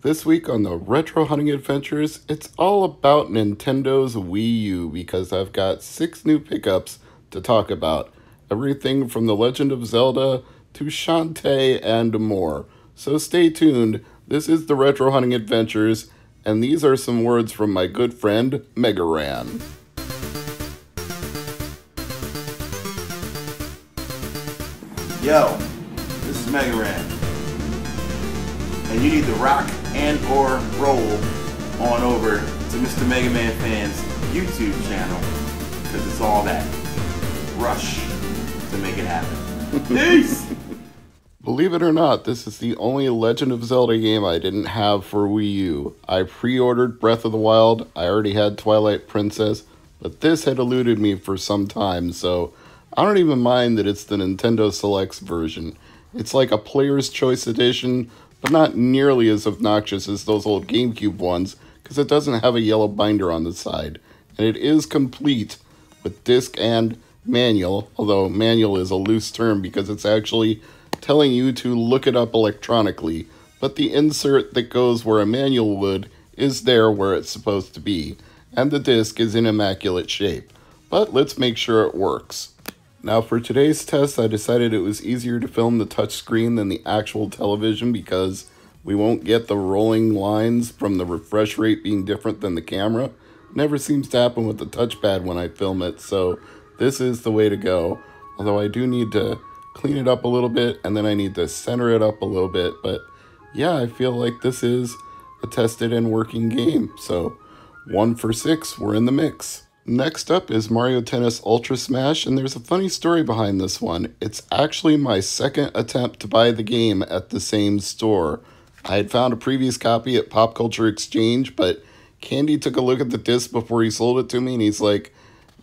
This week on the Retro Hunting Adventures, it's all about Nintendo's Wii U because I've got 6 new pickups to talk about. Everything from The Legend of Zelda to Shantae and more. So stay tuned. This is the Retro Hunting Adventures, and these are some words from my good friend, MegaManFan. Yo, this is MegaManFan, and you need to rock and or roll on over to Mr. MegaManFan's YouTube channel, because it's all that rush to make it happen. Peace! Believe it or not, this is the only Legend of Zelda game I didn't have for Wii U. I pre-ordered Breath of the Wild, I already had Twilight Princess, but this had eluded me for some time, so I don't even mind that it's the Nintendo Selects version. It's like a Player's Choice Edition, but not nearly as obnoxious as those old GameCube ones, because it doesn't have a yellow binder on the side. And it is complete with disc and manual, although manual is a loose term because it's actually telling you to look it up electronically, but the insert that goes where a manual would is there where it's supposed to be, and the disc is in immaculate shape. But let's make sure it works. Now for today's test, I decided it was easier to film the touchscreen than the actual television because we won't get the rolling lines from the refresh rate being different than the camera. It never seems to happen with the touchpad when I film it, so this is the way to go. Although I do need to clean it up a little bit, and then I need to center it up a little bit, but yeah, I feel like this is a tested and working game, so 1 for 6, we're in the mix. Next up is Mario Tennis Ultra Smash, and there's a funny story behind this one. It's actually my second attempt to buy the game at the same store. I had found a previous copy at Pop Culture Exchange, but Candy took a look at the disc before he sold it to me, and he's like,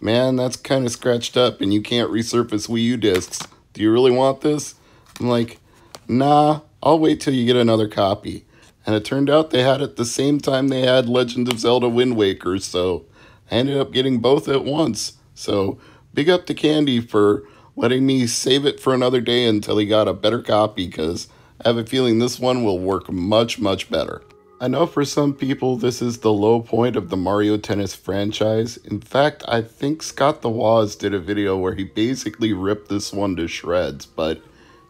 "Man, that's kind of scratched up, and you can't resurface Wii U discs. Do you really want this?" I'm like, "Nah, I'll wait till you get another copy." And it turned out they had it the same time they had Legend of Zelda Wind Waker, so I ended up getting both at once. So big up to Candy for letting me save it for another day until he got a better copy, because I have a feeling this one will work much, much better. I know for some people this is the low point of the Mario Tennis franchise. In fact, I think Scott the Woz did a video where he basically ripped this one to shreds, but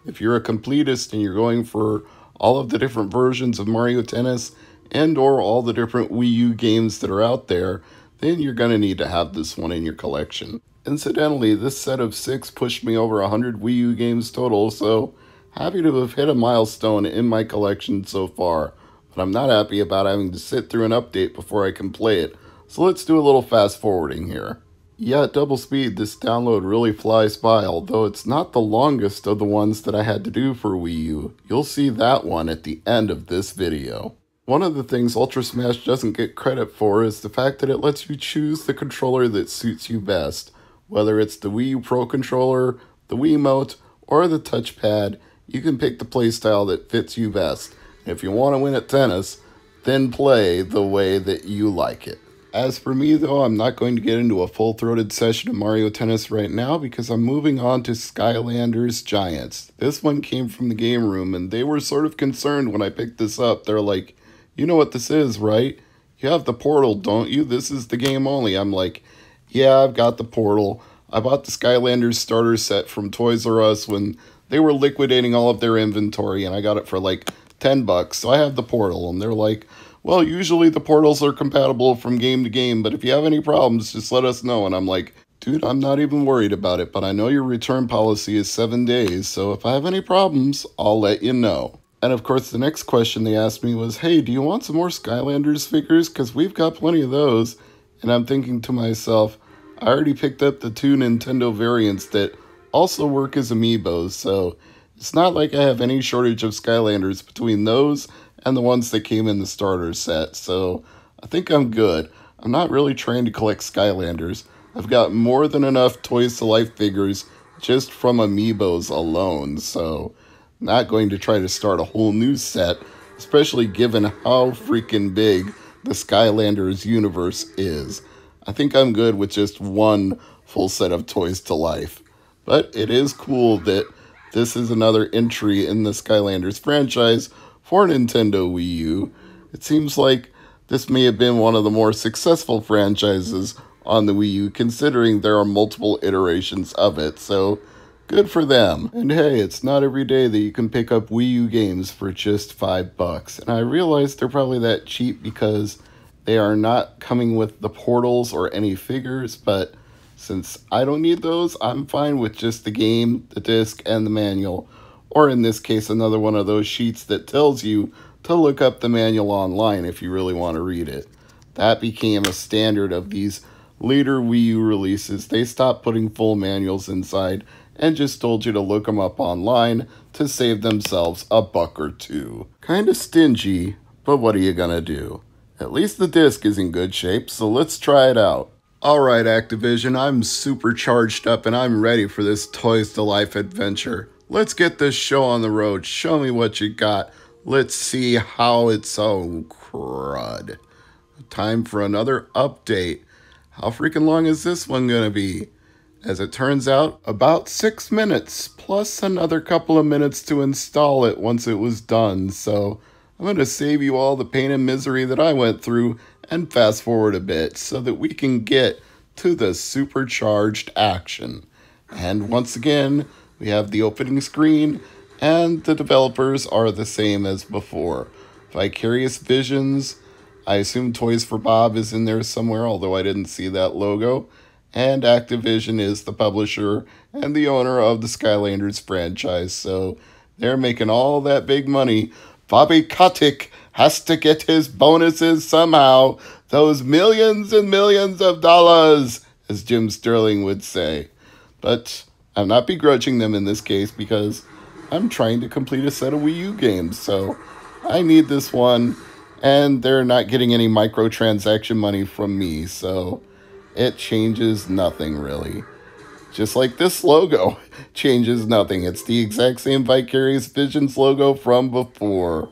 if you're a completist and you're going for all of the different versions of Mario Tennis and or all the different Wii U games that are out there, then you're going to need to have this one in your collection. Incidentally, this set of 6 pushed me over 100 Wii U games total, so happy to have hit a milestone in my collection so far. But I'm not happy about having to sit through an update before I can play it, so let's do a little fast forwarding here. Yeah, at double speed, this download really flies by, although it's not the longest of the ones that I had to do for Wii U. You'll see that one at the end of this video. One of the things Ultra Smash doesn't get credit for is the fact that it lets you choose the controller that suits you best. Whether it's the Wii U Pro Controller, the Wiimote, or the touchpad, you can pick the playstyle that fits you best. And if you want to win at tennis, then play the way that you like it. As for me though, I'm not going to get into a full-throated session of Mario Tennis right now because I'm moving on to Skylanders Giants. This one came from the game room and they were sort of concerned when I picked this up. They're like, "You know what this is, right? You have the Portal, don't you? This is the game only." I'm like, "Yeah, I've got the Portal. I bought the Skylanders starter set from Toys R Us when they were liquidating all of their inventory, and I got it for like $10, so I have the Portal." And they're like, "Well, usually the Portals are compatible from game to game, but if you have any problems, just let us know." And I'm like, "Dude, I'm not even worried about it, but I know your return policy is 7 days, so if I have any problems, I'll let you know." And of course, the next question they asked me was, "Hey, do you want some more Skylanders figures? Because we've got plenty of those." And I'm thinking to myself, I already picked up the 2 Nintendo variants that also work as amiibos, so it's not like I have any shortage of Skylanders between those and the ones that came in the starter set, so I think I'm good. I'm not really trying to collect Skylanders. I've got more than enough Toys to Life figures just from amiibos alone, so not going to try to start a whole new set, especially given how freaking big the Skylanders universe is. I think I'm good with just one full set of Toys to Life. But it is cool that this is another entry in the Skylanders franchise for Nintendo Wii U. It seems like this may have been one of the more successful franchises on the Wii U, considering there are multiple iterations of it, so good for them. And hey, it's not every day that you can pick up Wii U games for just $5. And I realize they're probably that cheap because they are not coming with the portals or any figures, but since I don't need those, I'm fine with just the game, the disc, and the manual. Or in this case, another one of those sheets that tells you to look up the manual online if you really want to read it. That became a standard of these later Wii U releases. They stopped putting full manuals inside and just told you to look them up online to save themselves a buck or two. Kinda stingy, but what are you gonna do? At least the disc is in good shape, so let's try it out. Alright Activision, I'm super charged up and I'm ready for this Toys to Life adventure. Let's get this show on the road. Show me what you got. Let's see how it's so crud. Time for another update. How freaking long is this one gonna be? As it turns out, about 6 minutes, plus another couple of minutes to install it once it was done. So I'm gonna save you all the pain and misery that I went through and fast forward a bit so that we can get to the supercharged action. And once again, we have the opening screen and the developers are the same as before. Vicarious Visions, I assume Toys for Bob is in there somewhere, although I didn't see that logo. And Activision is the publisher and the owner of the Skylanders franchise, so they're making all that big money. Bobby Kotick has to get his bonuses somehow. Those millions and millions of dollars, as Jim Sterling would say. But I'm not begrudging them in this case because I'm trying to complete a set of Wii U games, so I need this one, and they're not getting any microtransaction money from me, so it changes nothing really. Just like this logo changes nothing. It's the exact same Vicarious Visions logo from before.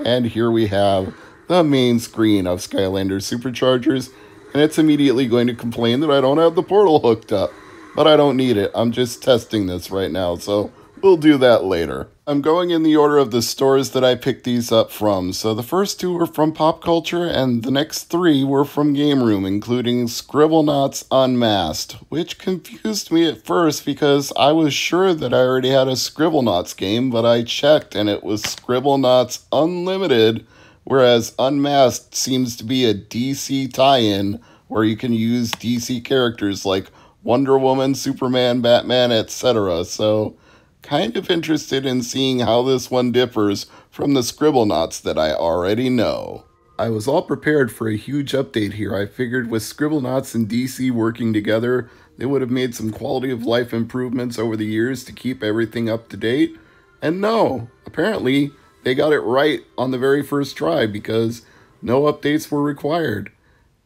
And here we have the main screen of Skylanders Superchargers, and it's immediately going to complain that I don't have the portal hooked up. But I don't need it. I'm just testing this right now, so we'll do that later. I'm going in the order of the stores that I picked these up from. So the first two were from Pop Culture, and the next three were from Game Room, including Scribblenauts Unmasked, which confused me at first because I was sure that I already had a Scribblenauts game, but I checked and it was Scribblenauts Unlimited, whereas Unmasked seems to be a DC tie-in where you can use DC characters like Wonder Woman, Superman, Batman, etc. So, kind of interested in seeing how this one differs from the Scribblenauts that I already know. I was all prepared for a huge update here. I figured with Scribblenauts and DC working together, they would have made some quality of life improvements over the years to keep everything up to date. And no, apparently they got it right on the very first try because no updates were required.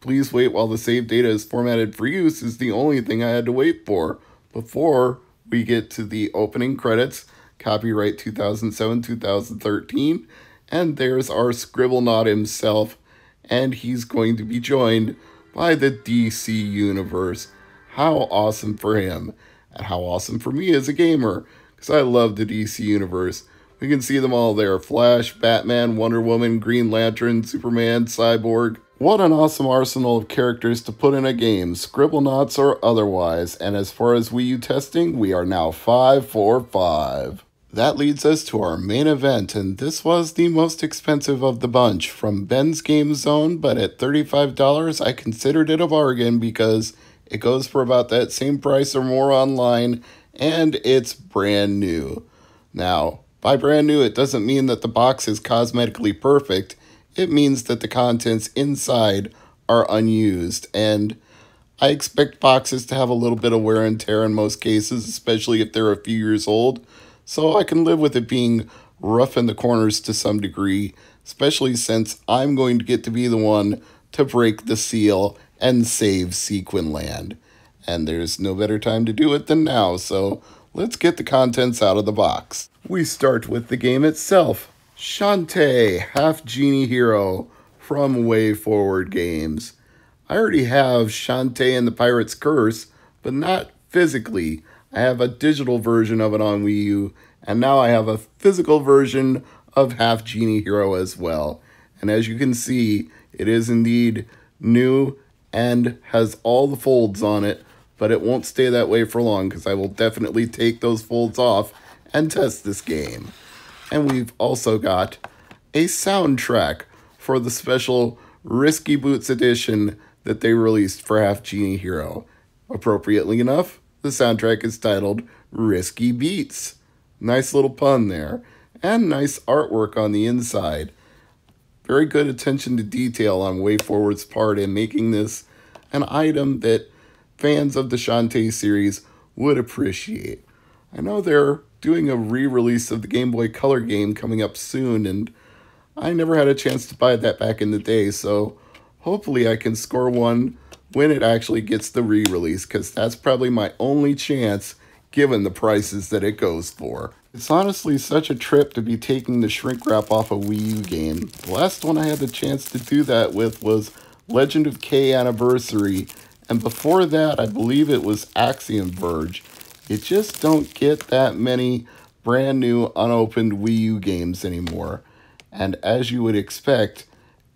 Please wait while the save data is formatted for use is the only thing I had to wait for before we get to the opening credits, copyright 2007-2013, and there's our Scribblenaut himself, and he's going to be joined by the DC Universe. How awesome for him, and how awesome for me as a gamer, because I love the DC Universe. We can see them all there: Flash, Batman, Wonder Woman, Green Lantern, Superman, Cyborg. What an awesome arsenal of characters to put in a game, Scribblenauts or otherwise, and as far as Wii U testing, we are now 5 for 5. That leads us to our main event, and this was the most expensive of the bunch from Ben's Game Zone, but at $35 I considered it a bargain because it goes for about that same price or more online, and it's brand new. Now, by brand new, it doesn't mean that the box is cosmetically perfect. It means that the contents inside are unused, and I expect boxes to have a little bit of wear and tear in most cases, especially if they're a few years old, so I can live with it being rough in the corners to some degree, especially since I'm going to get to be the one to break the seal and save Sequin Land. And there's no better time to do it than now, so let's get the contents out of the box. We start with the game itself. Shantae, Half Genie Hero from Way Forward Games. I already have Shantae and the Pirate's Curse, but not physically. I have a digital version of it on Wii U, and now I have a physical version of Half Genie Hero as well. And as you can see, it is indeed new and has all the folds on it, but it won't stay that way for long because I will definitely take those folds off and test this game. And we've also got a soundtrack for the special Risky Boots edition that they released for Half Genie Hero. Appropriately enough, the soundtrack is titled Risky Beats. Nice little pun there. And nice artwork on the inside. Very good attention to detail on WayForward's part in making this an item that fans of the Shantae series would appreciate. I know they're doing a re-release of the Game Boy Color game coming up soon, and I never had a chance to buy that back in the day, so hopefully I can score one when it actually gets the re-release, because that's probably my only chance given the prices that it goes for. It's honestly such a trip to be taking the shrink wrap off a Wii U game. The last one I had the chance to do that with was Legend of K Anniversary, and before that I believe it was Axiom Verge. You just don't get that many brand new unopened Wii U games anymore. And as you would expect,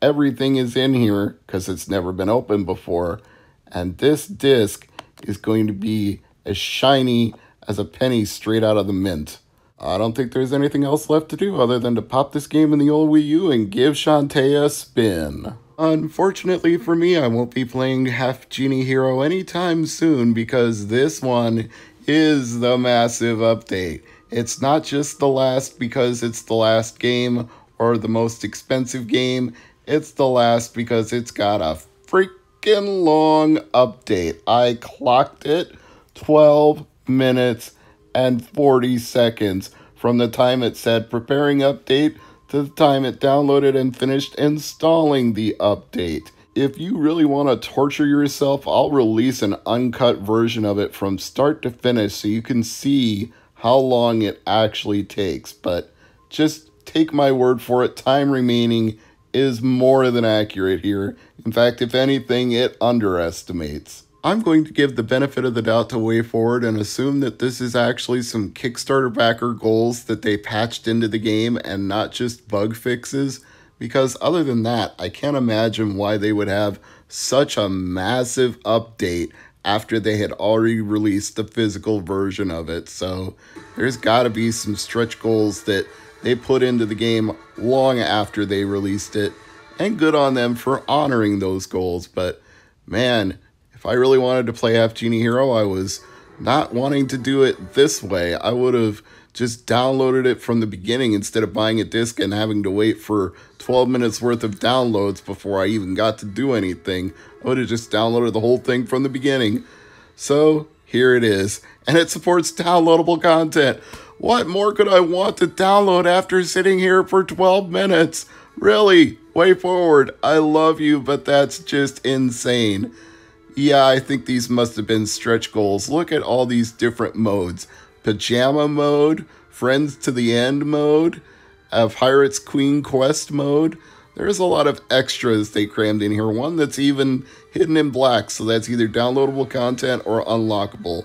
everything is in here because it's never been opened before, and this disc is going to be as shiny as a penny straight out of the mint. I don't think there's anything else left to do other than to pop this game in the old Wii U and give Shantae a spin. Unfortunately for me, I won't be playing Half Genie Hero anytime soon because this one is the massive update. It's not just the last because it's the last game or the most expensive game. It's the last because it's got a freaking long update. I clocked it 12 minutes and 40 seconds from the time it said preparing update to the time it downloaded and finished installing the update. If you really want to torture yourself, I'll release an uncut version of it from start to finish so you can see how long it actually takes. But just take my word for it, time remaining is more than accurate here. In fact, if anything, it underestimates. I'm going to give the benefit of the doubt to WayForward and assume that this is actually some Kickstarter backer goals that they patched into the game and not just bug fixes, because other than that, I can't imagine why they would have such a massive update after they had already released the physical version of it. So there's got to be some stretch goals that they put into the game long after they released it, and good on them for honoring those goals. But man, if I really wanted to play Half Genie Hero, I was not wanting to do it this way. I would have just downloaded it from the beginning instead of buying a disc and having to wait for 12 minutes worth of downloads before I even got to do anything. I would have just downloaded the whole thing from the beginning. So here it is, and it supports downloadable content. What more could I want to download after sitting here for 12 minutes? Really? WayForward, I love you, but that's just insane. Yeah, I think these must have been stretch goals. Look at all these different modes. Pajama mode, Friends to the End mode, Pirates Queen Quest mode. There's a lot of extras they crammed in here. One that's even hidden in black, so that's either downloadable content or unlockable.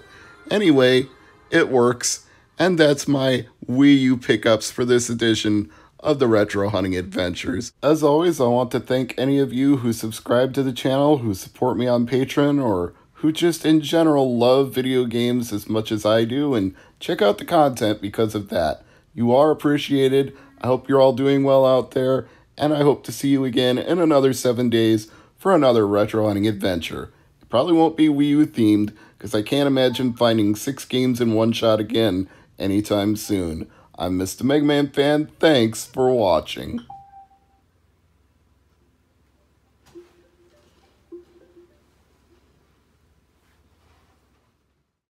Anyway, it works, and that's my Wii U pickups for this edition of the Retro Hunting Adventures. As always, I want to thank any of you who subscribe to the channel, who support me on Patreon, or who just in general love video games as much as I do, and check out the content because of that. You are appreciated. I hope you're all doing well out there, and I hope to see you again in another 7 days for another Retro Hunting Adventure. It probably won't be Wii U themed, because I can't imagine finding 6 games in one shot again anytime soon. I'm Mr. MegaManFan. Thanks for watching.